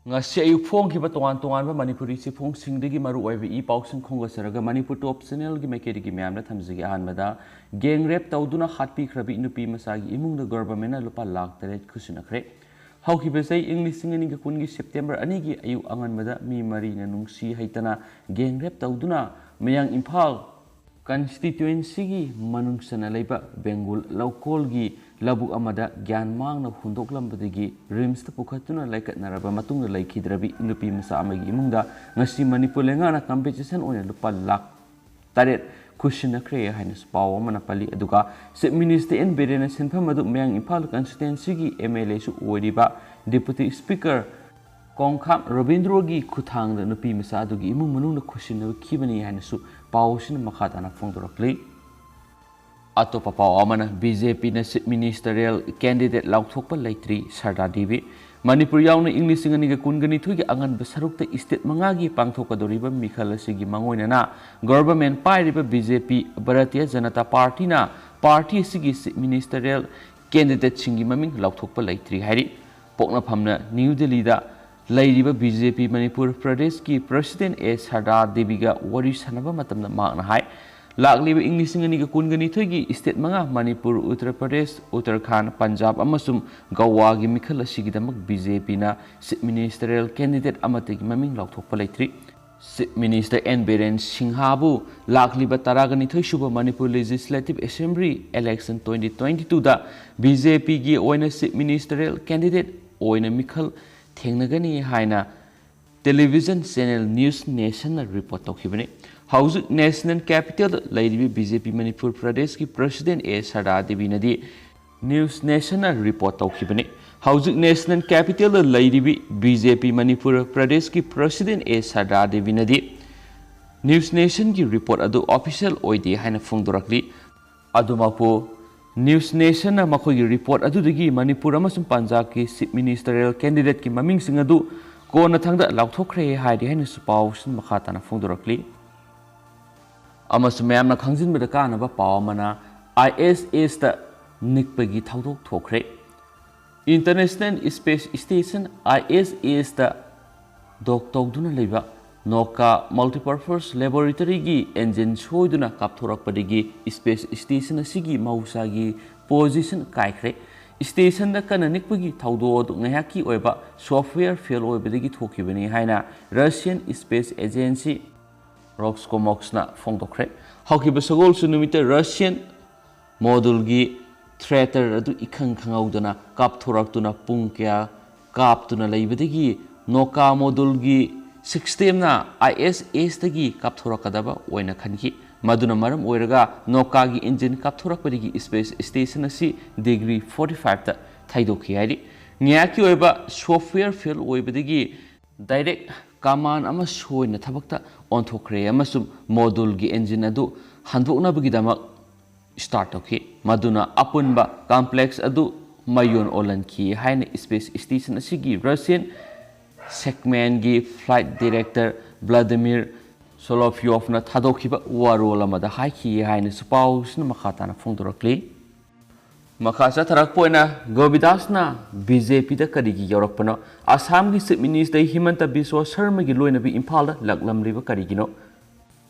ngasi ayu phong ki ba tongan tongan ba manipuri si phong singdegi maru oibe I pausing khongasaraga manipur top channel gi mekeri gi myam na thamjigi ahanbada gang rape tawduna khatpi khrabi nupi masagi imung da government na lupa lakh tare khusinakre hauki besai english singani ga kungi september ani gi ayu anganbada mi mari na nungsi haitana gang rape tawduna mayang imphal constituency gi manungsana leiba bengal local gi labu amada gyan mang na hundoklambadagi rims ta pukhatuna laikat naraba matungna laikhidrabi nupi masa amagi imungda ngasi manipur lenga na competition oina lupa lakh taret kushina kre haina spaw mana pali aduga chief minister en berena senpham adu mayang imphal constituency gi mla su oiriba deputy speaker kongkham robindro gi khuthang da nupi masa adugi imung manungna kushina khibani haina su pawsin makhatana phongdorakli Atopa pau amana BJP na chief ministerial candidate lauthokpa leitri sarda devi manipur yauna english ngani ga kungani thugi angan ba sarukta state mangagi pangthoka doriba mikhal asigi mangoina na government pairiba BJP Bharatiya Janata Party na party asigi chief ministerial candidate singi maming lauthokpa leitri hairi pokna phamna New Delhi da lairiba BJP Manipur Pradesh ki president A Sarda Devi ga wari sanaba matamna makna hai Laklamliba English ngani ga kungani thogi state manga Manipur Uttar Pradesh Uttarakhand Punjab amasum Goa gi mikhal asigidamak BJP na chief ministerial candidate amategi maming lauthokpa leitri chief minister N Biren Singhabu Laklamliba taragani thoi suba Manipur Legislative Assembly election 2022 da BJP gi oina chief ministerial candidate oina mikhal thengnagani haina television channel News Nation na report tokibani Housing National Capital Lady BJP Manipur Pradesh ki President A Sarda Devi Nadi News Nation report tawkhibani Housing National Capital Lady BJP Manipur Pradesh ki President A Sarda Devi Nadi News Nation ki report adu official oide haina phongdorakli adumapo News Nation na makoi ki report adu dagi Manipur amasum Punjab ki chief ministerial candidate ki maming sing adu ko na thangda lauthokre haidi haina supaw sin makhatana phongdorakli amasum mayamna khangjinbada kanaba pawmana ISS ta nikpagi thaudok thokre International Space Station ISS ta dok tawduna leiba Noka Multipurpose Laboratory gi engine soiduna kapthorakpadigi Space Station asigi mausagi position kaikre Station da kana nikpagi thaudo du ngayaki oiba software fail oibadigi thokibani haina Russian Space Agency Roscosmos na phongdokre haukiba sagol sunumita Russian module gi threater adu ikhang khangaudana kapthoraktuna pung kya kaptuna leibadigi Noka module gi system na ISS tagi kapthorakadaba oina khanki maduna maram oiraga Noka gi engine kapthorakpadigi space station asi degree 45 ta thaidokhi hari ngayaki oiba software fail oibadigi direct Kaman ama soina thabakta onthokre amasum module gi engine adu handoknabagi damak start okay maduna apunba complex adu mayon olanki haina space station asigi Russian segment gi flight director Vladimir Solovyov na thadokhiba warol amada haiki haina supaw sin makhatana phongdorakli Makasa tharakpoina Govindas na BJP da Karigi Yaorakli Assam gi chief minister Himanta Biswa Sharma gi Loinabi Imphal da Laklamliba Karigino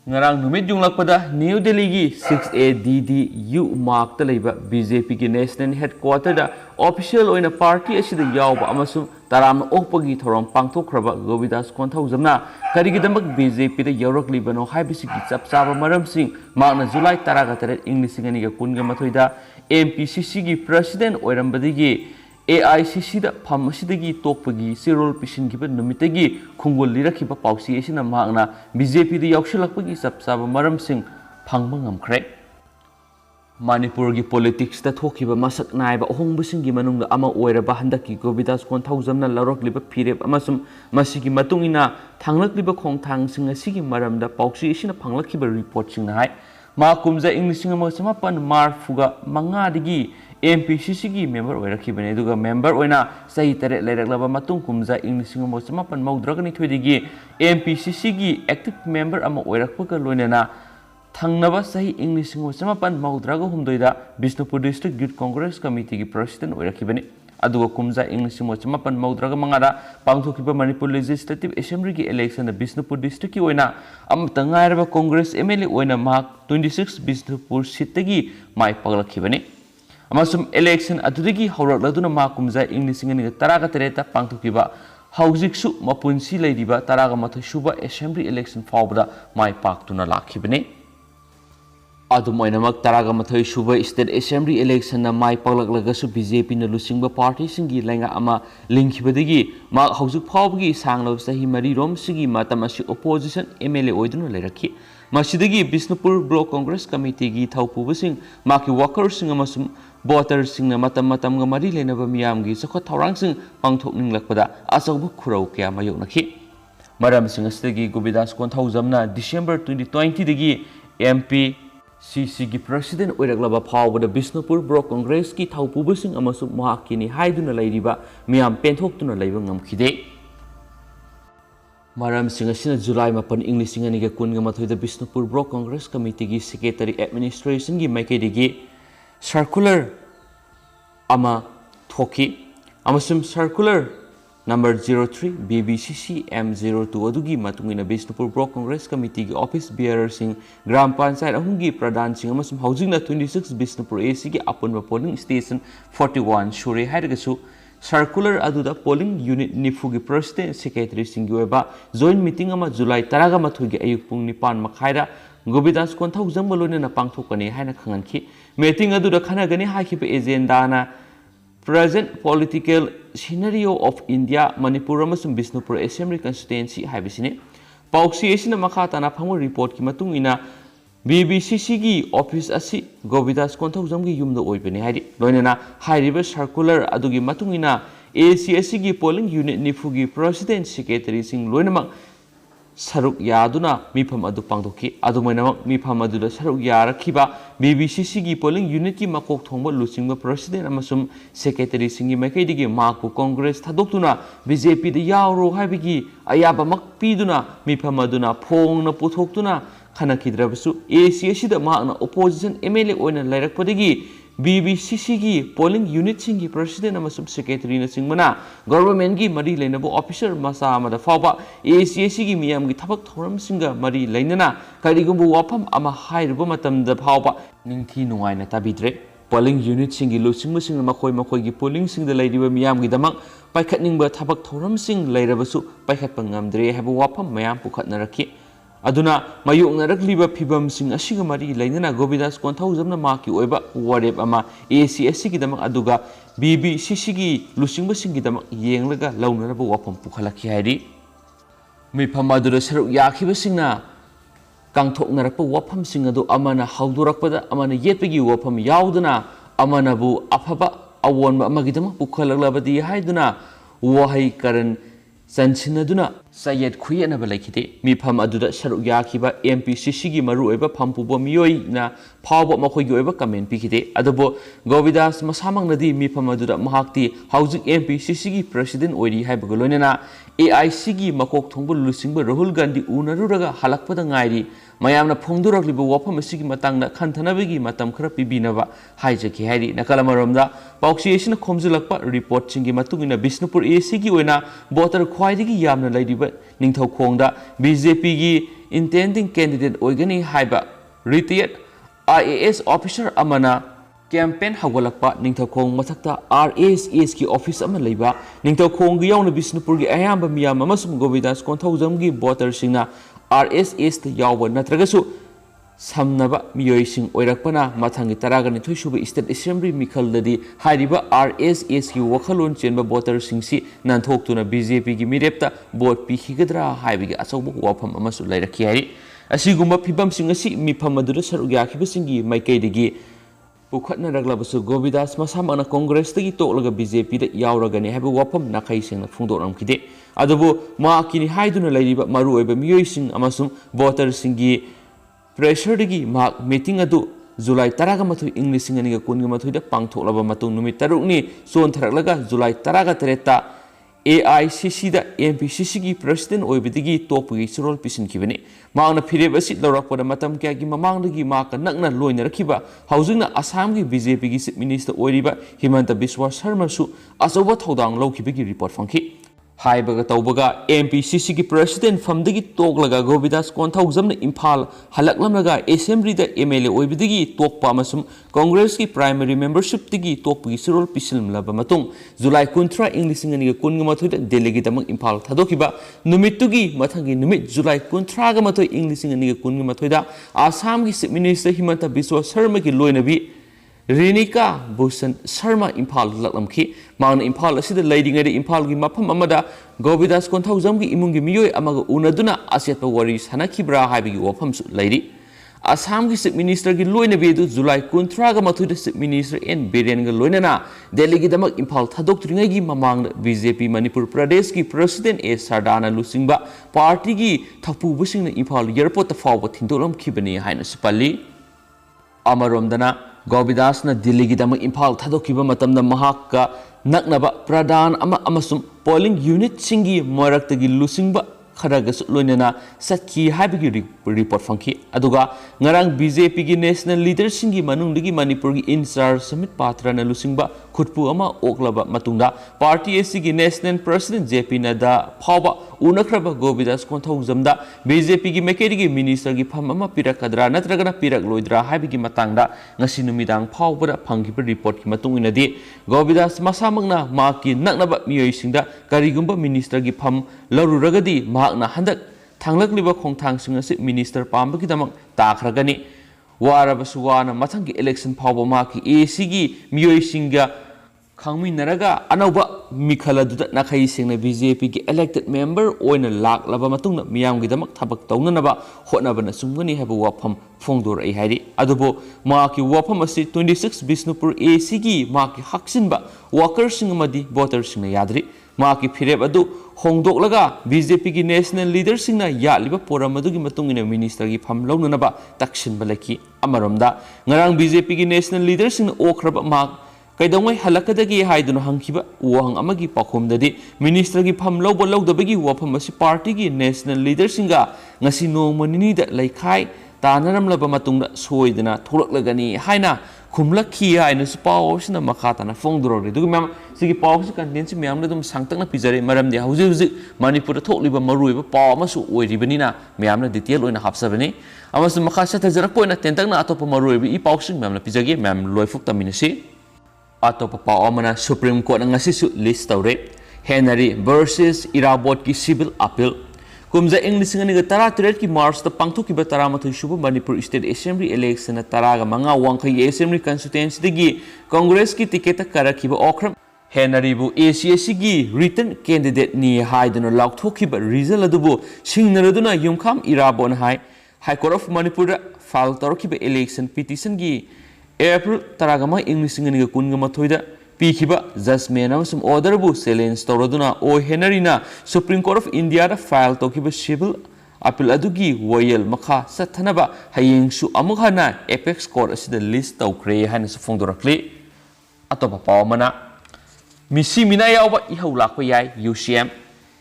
ngarang numit junglakpada New Delhi gi 6rdAugustAyuk mark ta leiba BJP gi national headquarter da official oina party asida yawba amasum taram okpagi thorom pangthokraba Govindas konthawjamna Karigidamak BJP da Yaorakli bano haibisi gi chapchaba maramsing makna July 13 English ngani ga kunga mathoida MPCC gi president oirambadigi AICC da phamasidi tokpagi sirol pisin giba numitagi khungol lirakhiba pausi asina makna BJP da yauksilakpagi chapchaba maramsing phangba ngamkhre Manipur gi politics da thokiba masak naiba ohongbusing gi manungda ama oiraba handaki Govindas konthawjamna laroklliba phirep amasum masigi matungina thanglakliba khongthangsing asigi maramda pausi asina phanglakhiba report singna hai ma kumja English ngama samapan marfuga mangadigi MPCC gi member oirakhibane duga member oina sahi tare lailaklaba matung kumja English ngama samapan maudragani thoidigi MPCC gi active member ama oirakpaga loinana thangnaba sahi English ngama samapan maudraga humdoida Bishnupur District Youth Congress Committee gi president oirakhibane अदुगा कुमजा English मोच मपन मौद्रगा मंगारा पांगथोकिबा Manipur legislative assembly की election Bishnupur district की ओइना अमता ngairaba कांग्रेस एमएलए ओइना मार्क 26 बिष्णुपुर सीटगी माय पगलखिबने अमसुम इलेक्शन अदुदगी हौरकलदुना मा कुमजा इंग्लिश इंगनि तरागा तेरेता पांगथोकिबा हौजिकसु मपुनसी लेदिबा तरागा मथै सुबा असेंबली इलेक्शन फावबदा माय पाक्तुना लाखिबने अदुमोइनमक तरागा मथै सुबा स्टेट असेंबली इलेक्शन ना माय पगलकलगसु बीजेपी न लुसिंगबा पार्टी सिंगी लेंगा अमा लिंखिबदगी मा हौजिक फावबगी सांगलो सही मरी रोम सिगी मातमसि ओपोजिशन एमएलए ओइदुना लेरखि मसिदगी बिष्णुपुर ब्लॉक कांग्रेस कमिटी की थौपुबसिंग माकी वर्कर्स अमसुम वोटर्स मतम मरी लेनब मियामगी चखत थौरांग पांथोकनिंगलकपदा अचौब खुरौ क्या मायोकनखि मरमसिंग असदगी गोविंदास कोंथौजमना डिसेंबर 2020 दगी एमपी सीसी की प्रेसिडेंट ओइरकलबा फावबदा बिष्णुपुर ब्लॉक कांग्रेस की थौपुबसिंग अमसुम महाकिनी हाइदुना लैरिबा मियाम पेंथोक्तुना लैबा ngamkhide मरम सिंह जुलाई 8 इंग्लिश कुनगमथोद बिष्णुपुर ब्लॉक कांग्रेस कमिटी की सेक्रेटरी एडमिनिस्ट्रेशन की मैकेदी सर्कुलर थोकी सर्कुलर नंबर 03 BBCC M02 अदुगी मतुंगिना बिष्णुपुर ब्लॉक कांग्रेस कमिटी की ऑफिस बियरर सिंह ग्राम पंचायत अहुंगी प्रधान सिंह हौजिंगना 26 बिष्णुपुर एसी की अपुनबा पोलिंग स्टेशन 41 सुरे हाइरगसु सर्कुलर अदुदा पोलिंग यूनिट निफू की president secretary Singh joint meeting जुलाई 10 की अयुक पुंग 9 मखाइदा गोविंदास कोंथौजम लोइना पांथोकनी हाइना खंगनखि मीटिंग अदुदा खनागनी हाइखिबा एजेंडाना present political scenario of India Manipur अमसुम बिष्णुपुर असेंबली कंस्टिट्युएंसी हाइबिसिने पाउक्सी एसिना मखा ताना फंगो रिपोर्ट की मतुंग इना BBCC की ऑफिस असी गोविंदास कोंथौजम की युमद ओइबने हाइदि लोइना हाइरिबा सर्कुलर अदुगी मतुंग इना ACSC की पोलिंग यूनिट निफू की प्रेसिडेंट सेक्रेटरी सिंह लोइनमक सरुक यादुना मिफम अदु पांगदोखि अदुमैनमक मिफम अदुदा सरुक यारखिबा BBCC की पोलिंग यूनिट की मकोक थोंबा लुसिंगबा प्रेसिडेंट अमसुम सेक्रेटरी सिंह मैकेदिगी माकु कांग्रेस थादोक्तुना BJP द यावरो हाइबिगी अयाबमक पीदुना मिफम अदुना फोंगना पुथोक्तुना खनखिद्रबसु ACSC द माकना ओपोजिशन MLA ओइना लैरकपदगी BBCC की पोलिंग यूनिट सिंह की प्रेसिडेंट अमसुम सेक्रेटरी न सिंगमना गवर्नमेंट की मरी लेनबो ऑफिसर मसा अमदा फावबा ACSC की मियाम की थबक थौरम सिंगा मरी लेनना करिगुंबु वाफम अमा हाइरबो मतमदा फावबा निंथि नुंगाइना ताबिद्रे पोलिंग यूनिट सिंह की लुसिंग सिंग मखोय मखोय की पोलिंग सिंग द लैरिबा मियाम की दमक पाइखतनिंगबा थबक थौरम सिंग लैरबसु पाइखतपा ngamdre हाबो वाफम मयाम पुखतनरखि अदुना मायोकनरकलिबा फिबम सिंग असिगा मरी लेनना गोविंदास कोंथौजमना माकी ओइबा वारेप अमा ACSC की दमक अदुगा BBCC की लुसिंग सिंग की दमक येंगलगा लौनरबो वाफम पुखलखि हाइरि मिफम अदुदा सरुक याखिबा सिंगना कांथोकनरपा वाफम सिंग अदु अमना हौदोरकपदा अमना येतपगी वाफम यावदना अमनाबु अफबा अवोनबा अमगिदमक पुखलगलबदी हाइदुना वहाई करन संसिनदुना सयद खुयनबा लैखिते मिफम अदुदा सरुक याखिबा MPCC की मरु ओइबा फमपुबो मियोइना फावबा मखोइगी ओइबा कमेंट पिखिते अदबो गोविंदास मसामंगनदी मिफम अदुदा महाक्ति हौजिक MPCC की प्रेसिडेंट ओइरी हाइबगो लोइना AIC की मकोक थोंबो लुसिंगबा राहुल गांधी उनरुरगा हलकपदा गाइरी मयामना फोंदुरकलिबा वाफम असिगी मतंगदा खंथनबगी मतम खरा पिबिनबा हाइजकी हाइरी नकलमरमदा पाउक्सिएशन खोमजुलकपा रिपोर्ट सिंगी मतुंगिना बिष्णुपुर AC की ओइना वोटर ख्वाइदगी यामना लैरिबा निंगथौखोंगदा BJP की इंटेंडिंग कैंडिडेट ओइगनी हाइबा रिटायर्ड IAS ऑफिसर अमना कैंपेन हौगलकपा निंगथौखोंग मथक्ता RSS की ऑफिस अमा लैबा निंगथौखोंग यावना बिष्णुपुर की अयाम मियाम अमसुम गोविंदास कोंथौजम की वोटर सिंगना RSS द याव नत्रगसु समनबा मियोइसिंग ओइरकपना मथंगी 12 सुबा स्टेट असेंबली मिखलददी हाइरिबा RSS की वखलोन चेनबा वोटर सिंगसी नानथोक्तुना BJP की मिरेपता वोट पिखिगद्रा हाइबिगे अचौब वाफम अमसु लैरखि हाइरि असिगुम्बा फिबम सिंग असि मिफम अदुदा सरुक याखिबसिंगी माइकैदगी पुखतनरगलबसु Govindas मसामना Congress दगी तोलगा BJP the यावरगनी हाइबा वाफम नाखैसिंगना फुंदोरमखिदे adobo माकिनी हाइदुना लैरिबा Maru ओइबा मियोइसिंग अमसुम voter सिंगी pressure दगी Mach meeting अदु जुलाई 10 इंग्लिश सिंगनिगा कुनगमथुइदा पांगथोकलबा मतुंग नुमित 3 नि सोनथरकलगा जुलाई 13 ता AICC da MPCC gi president oibidigi topgi sirol pisin kibani maangna phireb asi lorakpada matam kya gi mamangdagi ma ka nakna loina rakhiba haujingna Assam gi BJP gi chief minister oiriba Himanta Biswa Sharma su asoba thodang lokhibigi report fangki haibaga tawbaga MPCC gi president famdagi toklaga Govindas konthawjamna Imphal halaklamlaga assembly da MLA oibidigi tokpa amasum Congress ki primary membership tigi tokpagi sirol pisilmlaba matung July 13 English ngani kunga mathoida delegate amang Imphal thadokiba numittugi mathangi numit July 13 ga mathoi English ngani kunga mathoida Assam gi chief minister Himanta Biswa Sharma ki Loinabi Rinika Bhusan Sharma Imphal laklamki maana Imphal asida leidingai Imphal gi mafam amada Govindas konthawjam gi imung gi miyoi amaga unaduna asetpa wari sanakibra haibigi wafamsu leidi Assam gi chief minister gi Loinabi du July 13 ga mathuida chief minister N Biren ga loinana Delhi gi damak Imphal thadokturingai gi mamang BJP Manipur Pradesh gi president A Sardana Lusingba party gi thakpu busingna Imphal airport ta fawba thindolom khibani haina sipali amaromdana Govindas na Delhi gi damak Imphal thadokiba matamda mahakka naknaba pradhan amasum polling unit singi maraktagi lusingba kharagas loinana satki haibigi report fangki aduga ngarang BJP gi national leader singi manungdagi Manipur gi in charge Samit Patra na lusingba khutpu ama oklaba matungda party AC gi national president JP Nada phawba unakraba Govindas konthawjamda BJP gi mekeri gi minister gi pham ama pirakadra natragana pirak loidra haibigi matangda ngasi numidang phawbada phangkiba report ki matunginadi Govindas masamangna maki naknaba miyoisingda karigumba minister gi pham laruragadi mahakna handak thanglakliba khongthangsing asi minister pambagi damak takhragani warabasu wana mathangi election phawba maki AC gi miyoisinga khangminaraga anauba mikhaladуда nakhai singna BJP gi elected member oina laklaba matungna miyamgi damak thabak tawnanaba hotnabana sumgani haba wafam phongdor ai hairi adubo maki wafam asi 26 Bisnupur AC gi maki haksinba workers sing amadi voters sing yadri maki phireb adu hongdoklaga BJP gi national leader singna yaliba poram adugi matungina minister gi pham launanaba taksinba laki amaromda ngarang BJP gi national leader singna okhraba mak kaidongai halakadagi haiduna hangkiba wahang amagi pakhomdadi minister gi pham lawbo lawdabagi wafam asi party gi national leader singa ngasi nomanini da laikhai tanaramlaba matungda soidana tholaklagani haina khumlakhi haina spawsna makhatana phongdorori dugi mam sigi pawsi content si myamna dum sangtakna pijare maramdi hauji hauji Manipur thokliba maruiba paw amasu oiribanina myamna detail oina hapsabani amasu makhasa tajarak poina tentakna atopa maruiba I pawsi myamna pijage myam loifuk taminasi atop paamana Supreme Court ngasi su list tawre Henry versus Irabot ki civil appeal kumja English ngani ga tara thread ki March ta pangthoki ba tara mathoi suba Manipur State Assembly election na tara ga manga wangkhai Assembly constituency digi Congress ki ticket ta karaki ba okram Henry bu ACSC gi written candidate ni haiduna lakthoki ba result adubu singnaraduna yumkham Irabon High Court of Manipur file toroki ba election petition gi April taragama English ngani kunga mathoida pikiba judgment amasum order bu challenge tawraduna o Henry Supreme Court of India da file tokiba civil appeal adugi royal makha sathanaba hayengsu amukhana apex court asida list tawkre hana sufongdorakli atopa pawmana misi mina yawba ihau lakpa yai UCM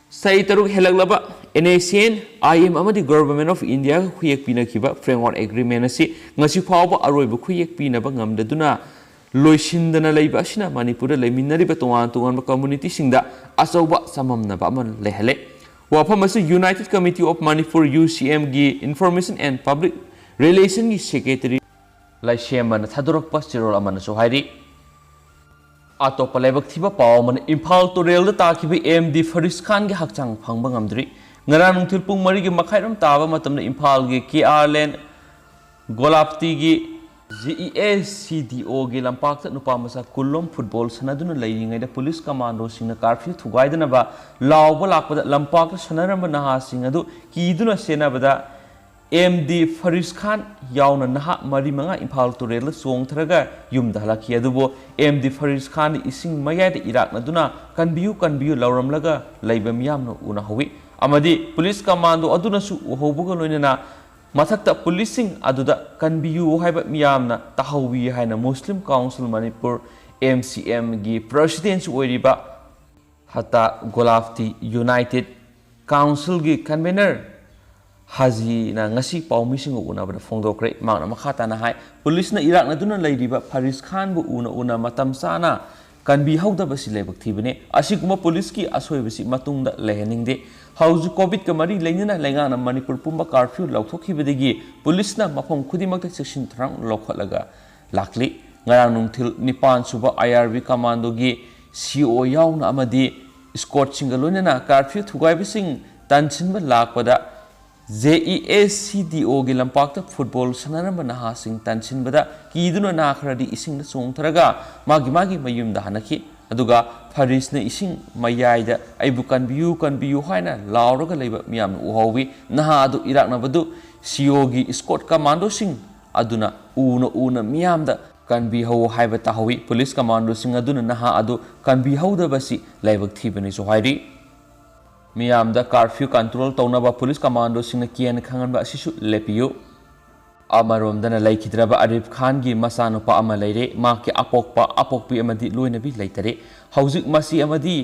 sai taruk helaglaba NACN IM amadi Government of India khuyek pina kiba framework agreement asi ngasi phawba aroiba khuyek pina ba ngamdaduna loisindana leiba asina Manipur leiminari ba tongan ba community singda asauba samamna ba man lehale wafam asi United Committee of Manipur UCM gi Information and Public Relation gi secretary laisheman thadorak pastirol amana so hairi atop lebak thiba pawman Imphal Torel da takibi MD Faris Khan gi hakchang phangba ngamdri ngara nungthil pung mari gi makhairam taba matamna Imphal gi KR Lane Golapti gi GESCDO gi lampak ta nupa masa kullom football sanaduna leiringai da police commando singna curfew thugaidana ba lawba lakpada lampak sanaramba naha sing adu kiduna senabada MD Faris Khan yauna naha mari manga Imphal Torel songthraga yumda halaki adubo MD Faris Khan ising mayai da irak naduna kanbiyu lauramlaga leiba miyamno una hawi amadi police commando aduna su hobuga loinana mathakta policing aduda kanbiyu haiba miyamna tahawi haina Muslim Council Manipur MCM gi president oiriba Hata Golafti United Council gi convener Haji na ngasi paumi sing una ba phongdokre mangna makhata na hai police na Iraq na duna leidiba Faris Khan bu una matam sana kan bi hauda ba silebak thibane asiguma police ki asoi basi matungda lehening de hauju covid ka mari leina lenga na Manipur pumba curfew lauthokibadegi police na mafam khudimakta section thrang lokhalaga lakli ngarang nungthil nipan suba IRB commando gi CO yauna amadi escort singalona na curfew thugai bising tansinba lakpada JESCDO gi lampakta football sanaramba naha sing tansinbada kiduna na khradi ising na chongtharaga magi mayumda hanaki aduga Faris na ising mayaida aibu kanbiyu haina lauraga leiba miyam uhawi naha adu Iraq na badu CO gi escort commando sing aduna una miyamda kanbi ho haiba tahawi police commando sing aduna naha adu kanbi hauda basi leibak thibani so hairi Miyam da curfew control taunaba police commando singna kian khangan ba sisu lepiyo amarom dana laikhidraba Arif Khan gi masanupa ama leire ma ki apokpi amadi Loinabi leitare hauzik masi amadi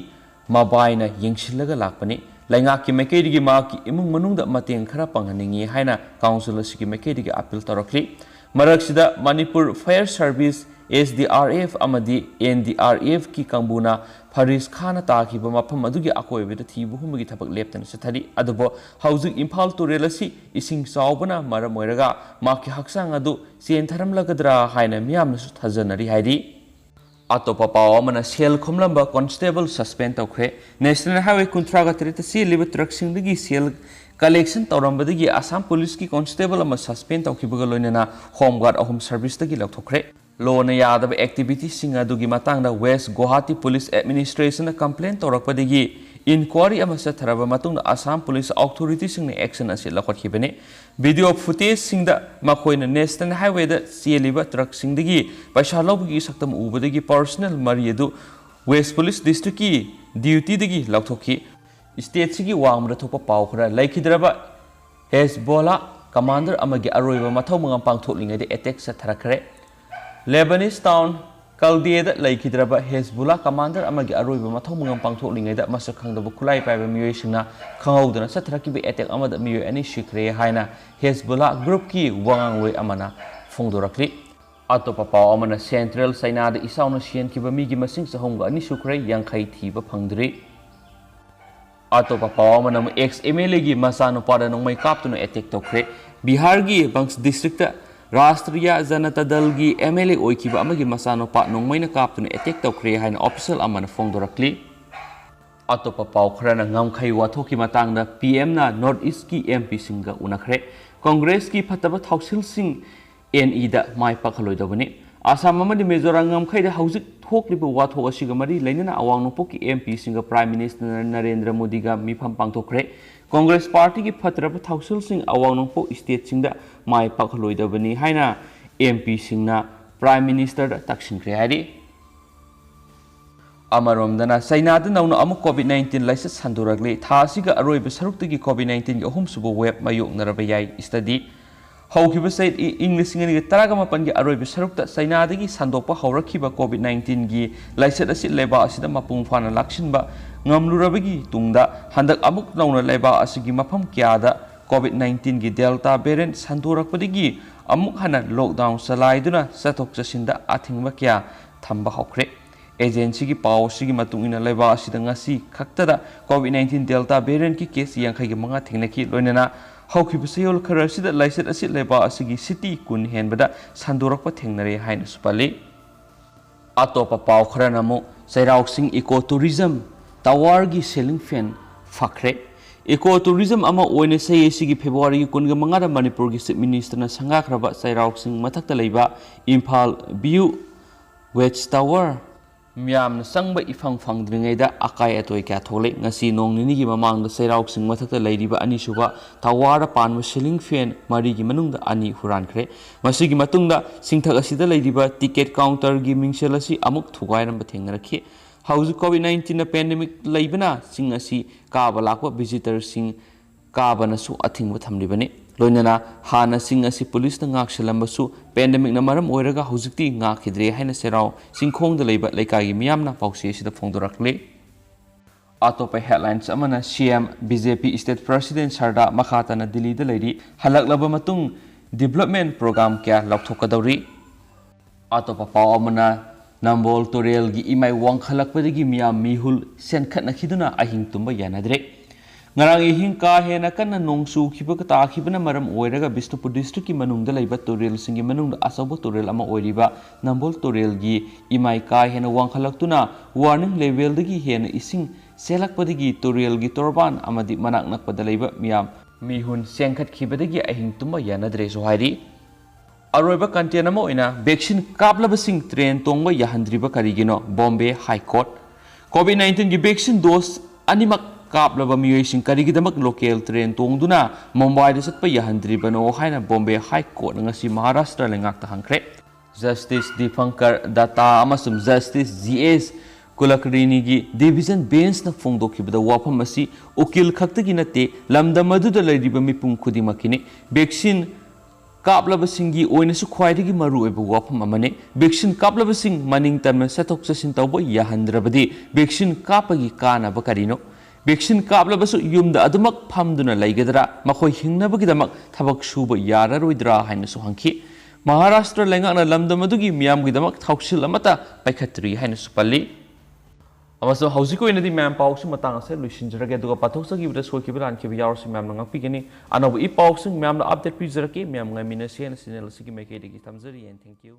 mabaina yengsilaga lakpani lainga ki mekedi gi ma ki imung manungda mateng khara panghaningi haina council asigi mekedi gi appeal tarakli maraksida Manipur Fire Service SDRF amadi NDRF ki kambuna Faris Khan taki ba mafam adugi akoibeda thibu humgi thabak leptana sathari adubo hauzik Imphal to relasi ising saubana maram oiraga maki haksang adu chen tharam lagadra haina miyamna su thajanari hairi atopa paw amana sel khomlamba constable suspend tawkhre National Highway 133 si liba truck singdagi sel collection tawrambadagi Assam police ki constable ama suspend tawkhibaga loinana home guard ahum service dagi lathokre Lona yadaba activity singa dugi matangda West Guwahati Police Administration na complaint tawrakpadagi inquiry ama satharaba matungda Assam Police Authority singna action asi lakhakhibane video footage singda makoina National Highway da sieliba truck singdagi paisa lobgi saktam ubadagi personal mari adu West Police District ki duty dagi lathokhi state sigi wangmra thopa paw khara laikhidraba Hezbollah commander amagi aroiba mathau mangam pangthoklingai de attack satharakre Lebanese town Kaldea Laikidraba Hezbollah commander amagi aroiba mathau mangam pangthoklingaida masakhangdaba khulai paiba miyoisingna khanghaudana satharakibi attack amada miyo ani shikre haina Hezbollah group ki wangangwei amana phongdorakli atopa paw amana Central China da isauna sienkiba migi masing sahomga ani sukre yankhai thiba phangdri atopa paw amana ex MLA gi masanu pada nongmai kaptuna attack tokre Bihar gi Bangs district Rashtriya Janata Dal gi MLA oikiba amagi masanopa nongmaina kaptuna attack tawkhre haina official amana phongdorakli atopa paw khrana ngamkhai wathoki matangda PM na North East ki MP singa unakhre Congress ki phataba thausil sing NE da mai pakhaloi Assam amadi Mizoram ngamkhai da hauzik thokliba wathok asiga mari lainana awang nopok ki MP singa Prime Minister Narendra Modi ga mifam pangthokre Congress Party ki phatraba thausil sing awang nopok state singda mai pakhaloi dabani haina MP singna Prime Minister da taksingkre hari Amaromdana China da nauna amu COVID-19 laisa sanduragli thasiga aroiba saruktagi COVID-19 gi ahum subo web mayoknaraba yai study Haukiba said English ngi taraga mapan gi aroiba sarukta China dagi sandopa haurakhiba COVID-19 gi laisat asit leba asida mapung phana laksinba ngamlurabagi tungda handak amuk nauna leba asigi mafam kyada COVID-19 gi Delta variant sandorakpadagi amuk hana lockdown salaiduna sathok chasinda athingba kya thamba hokre agency gi paw sigi matungina leba asida ngasi khaktada COVID-19 Delta variant ki case yankhai gi manga thingnaki loinana Haukiba sayol kharasida laisat asit leba asigi city kun henbada sandorakpa thengnare haina supali atopa paw kharana mu sairauk ecotourism tower gi selling fan fakhre ecotourism ama oine sai sigi February kunga mangara Manipur gi chief minister na sanga khraba sairauk mathakta leiba Imphal view watch tower Miam sangba ifang fangdringaida akai atoi kya thole ngasi nongnini gi mamang da sairauk mathakta leiriba ani suba tawara panma ceiling fan mari gi manungda ani hurankhre masigi matungda singthak asida leiriba ticket counter gi mingsel asi amuk thugairam bathengnaraki hauju COVID-19 na pandemic leibana sing asi kaaba lakwa visitor sing kaabana su athingba thamlibani loinana hana sing asi police na ngakselambasu pandemic na maram oiraga hujikti ngakidre haina serau singkhong da leiba leikai miyamna pausi sida phongdorakle Atopa headlines amana CM BJP State President Sarda Makhatana Delhi da leiri halaklaba matung development program kya laukthokadauri. Atopa paw amana Nambol Torel gi imai wangkhalakpadagi miyam mihul senkhatna khiduna ahing tumba yanadre. Ngarang ihing ka hena kanna nongsu khiba ka ta khibana maram oiraga Bishnupur district ki manungda leiba Torel singi manungda asabu Torel ama oiriba Nambol Torel gi imai ka hena wangkhalaktuna warning level dagi hena ising selakpadagi Torel gi torban amadi manak nakpada leiba miyam mihun senkhat khibadagi ahing tumba yanadre so hairi. Aroiba content amo ina vaccine kaplabasing train tongba yahandriba Karigino Bombay High Court COVID-19 gi vaccine dose animak kaplaba miyoising Karigidamak local train tongduna Mumbai da satpa yahandriba no haina Bombay High Court ngasi Maharashtra lengak tahangkre. Justice Dipankar Datta amasum Justice GS Kulakrini gi division bench na phongdokibada wafam asi ukil khaktagi nate lamda maduda leiriba mipum khudimakini vaccine kaplabasinggi oinasu khwaidagi maru eba wafam amane vaccine kaplabasing maning tanma satok sasin tawbo yahandrabadi vaccine kapagi kana bakarino vaccine kaplabasu yumda adumak phamduna laigadra makhoi hingnabagi thabak suba yararoidra haina su hangki Maharashtra lengakna lamdamadugi miyamgi damak thausil amata paikhatri haina su palli amaso hausiko inadi ma'am pawsu matang ase luisinjrage aduga pathoksa gi bra soikiba lankiba yarsi ma'am ngakpi gani anabu I pawsu ma'am na update pi jarake ma'am ngamina sen sinel sigi mekedi gi tamjari and thank you.